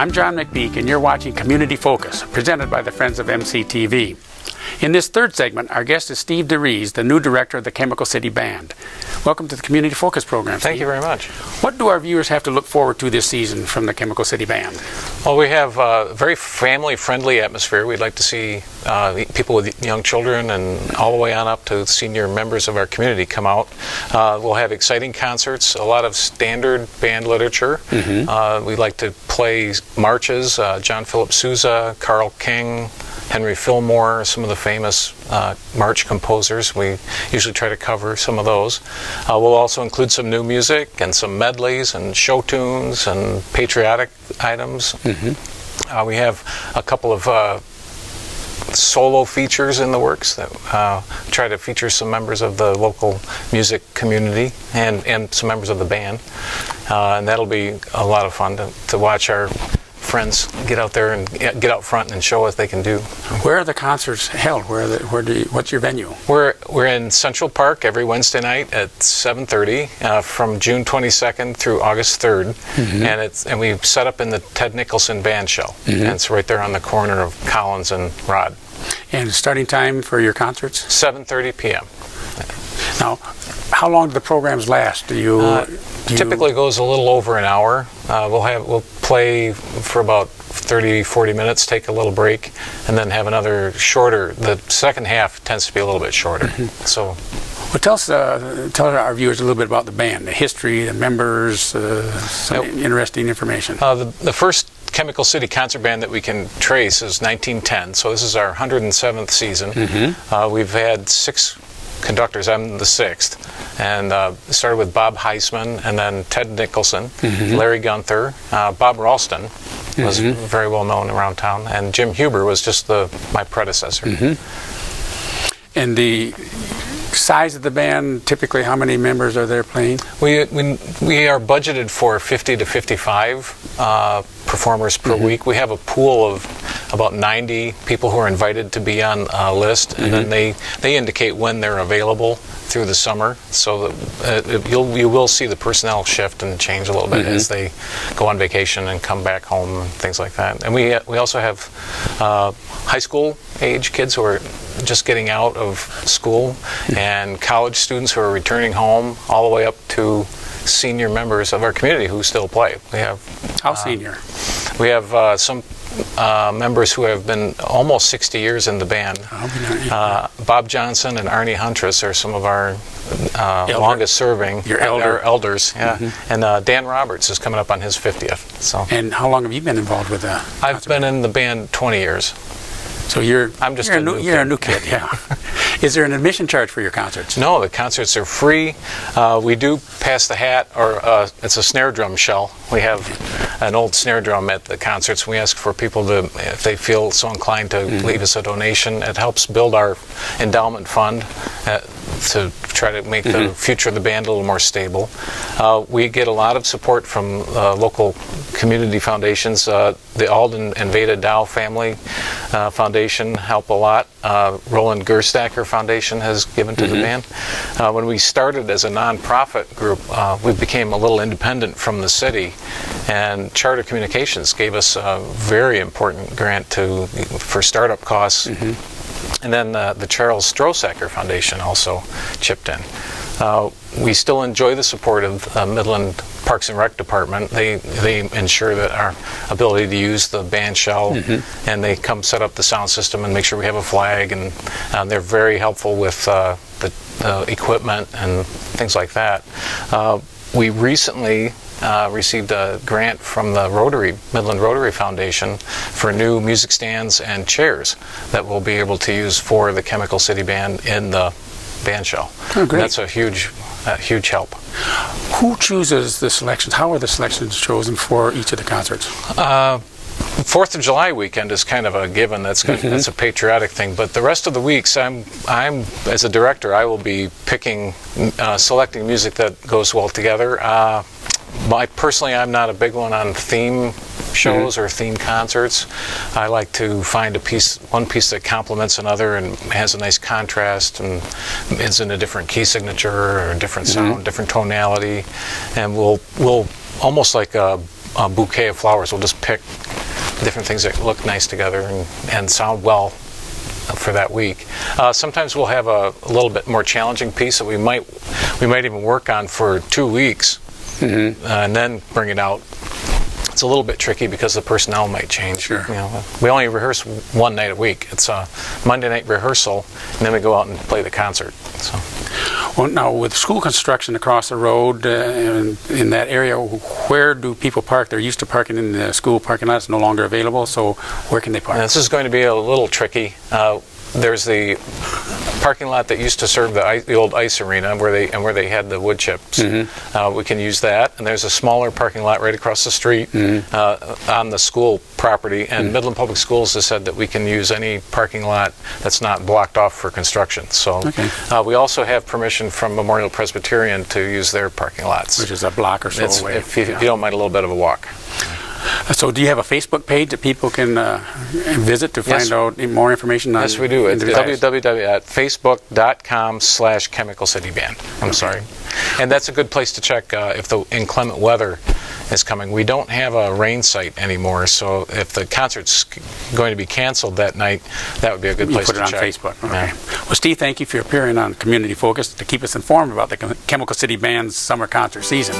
I'm John McPeak, and you're watching Community Focus, presented by the Friends of MCTV. In this third segment, our guest is Steve DeRees, the new director of the Chemical City Band. Welcome to the Community Focus program, Steve. Thank you very much. What do our viewers have to look forward to this season from the Chemical City Band? Well, we have a very family-friendly atmosphere. We'd like to see people with young children and all the way on up to senior members of our community come out. We'll have exciting concerts, a lot of standard band literature. We like to play marches, John Philip Sousa, Carl King, Henry Fillmore, some of the famous march composers. We usually try to cover some of those. We'll also include some new music and some medleys and show tunes and patriotic items. We have a couple of solo features in the works that try to feature some members of the local music community and some members of the band. And that'll be a lot of fun to watch our friends get out there and get out front and show what they can do. Where are the concerts held? What's your venue? We're in Central Park every Wednesday night at 7:30 from June 22nd through August 3rd, and we set up in the Ted Nicholson Band Shell, and it's right there on the corner of Collins and Rod. And starting time for your concerts? 7:30 p.m. Now, how long do the programs last? Typically goes a little over an hour. We'll play for about 30-40 minutes, take a little break, and then have another shorter. The second half tends to be a little bit shorter. So, well, tell our viewers a little bit about the band, the history, the members, some interesting information. The first Chemical City concert band that we can trace is 1910, so this is our 107th season. We've had 6 conductors. I'm the 6th, and started with Bob Heisman, and then Ted Nicholson, Larry Gunther, Bob Ralston was very well known around town, and Jim Huber was just my predecessor. And the size of the band, typically how many members are there playing? We are budgeted for 50 to 55 performers per week. We have a pool of about 90 people who are invited to be on a list, and then they indicate when they're available through the summer, so that you will see the personnel shift and change a little bit as they go on vacation and come back home and things like that. And we also have high school age kids who are just getting out of school, and college students who are returning home, all the way up to senior members of our community who still play. We have how senior? We have some members who have been almost 60 years in the band. Bob Johnson and Arnie Huntress are some of our longest serving. Our elders. And Dan Roberts is coming up on his 50th. So. And how long have you been involved with that? I've been in the band 20 years. So you're a new kid, yeah. Is there an admission charge for your concerts? No, the concerts are free. We do pass the hat, or it's a snare drum shell. We have an old snare drum at the concerts. We ask for people to, if they feel so inclined, to leave us a donation. It helps build our endowment fund to try to make the future of the band a little more stable. We get a lot of support from local community foundations. The Alden and Veda Dow Family Foundation help a lot. Roland Gerstacker Foundation has given to the band. When we started as a non-profit group, we became a little independent from the city, and Charter Communications gave us a very important grant for startup costs. And then the Charles Strosacker Foundation also chipped in. We still enjoy the support of Midland Parks and Rec Department. They ensure that our ability to use the band shell, and they come set up the sound system and make sure we have a flag, and they're very helpful with the equipment and things like that. We recently received a grant from the Midland Rotary Foundation for new music stands and chairs that we'll be able to use for the Chemical City Band in the band shell. Oh, great. And that's a huge help. Who chooses the selections? How are the selections chosen for each of the concerts? 4th of July weekend is kind of a given. That's a patriotic thing. But the rest of the weeks, I'm as a director, I will be picking, selecting music that goes well together. Personally, I'm not a big one on theme shows or theme concerts. I like to find one piece that complements another and has a nice contrast and is in a different key signature or a different sound, different tonality, and we'll almost like a bouquet of flowers. We'll just pick different things that look nice together and sound well for that week. Sometimes we'll have a little bit more challenging piece that we might even work on for 2 weeks, and then bring it out. It's a little bit tricky because the personnel might change. Sure. You know, we only rehearse one night a week. It's a Monday night rehearsal, and then we go out and play the concert. So. Well, now with school construction across the road in that area, where do people park? They're used to parking in the school parking lot. It's no longer available. So where can they park? This is going to be a little tricky. There's the parking lot that used to serve the old ice arena where they had the wood chips. We can use that, and there's a smaller parking lot right across the street on the school property. And Midland Public Schools has said that we can use any parking lot that's not blocked off for construction. So we also have permission from Memorial Presbyterian to use their parking lots, which is a block or so away. If you don't mind a little bit of a walk. So do you have a Facebook page that people can visit to find out more information on? Yes, we do. It's www.facebook.com/chemicalcityband. I'm sorry. And that's a good place to check if the inclement weather is coming. We don't have a rain site anymore, so if the concert's going to be canceled that night, that would be a good place to check. Put it on Facebook. Okay. Well, Steve, thank you for appearing on Community Focus to keep us informed about the Chemical City Band's summer concert season.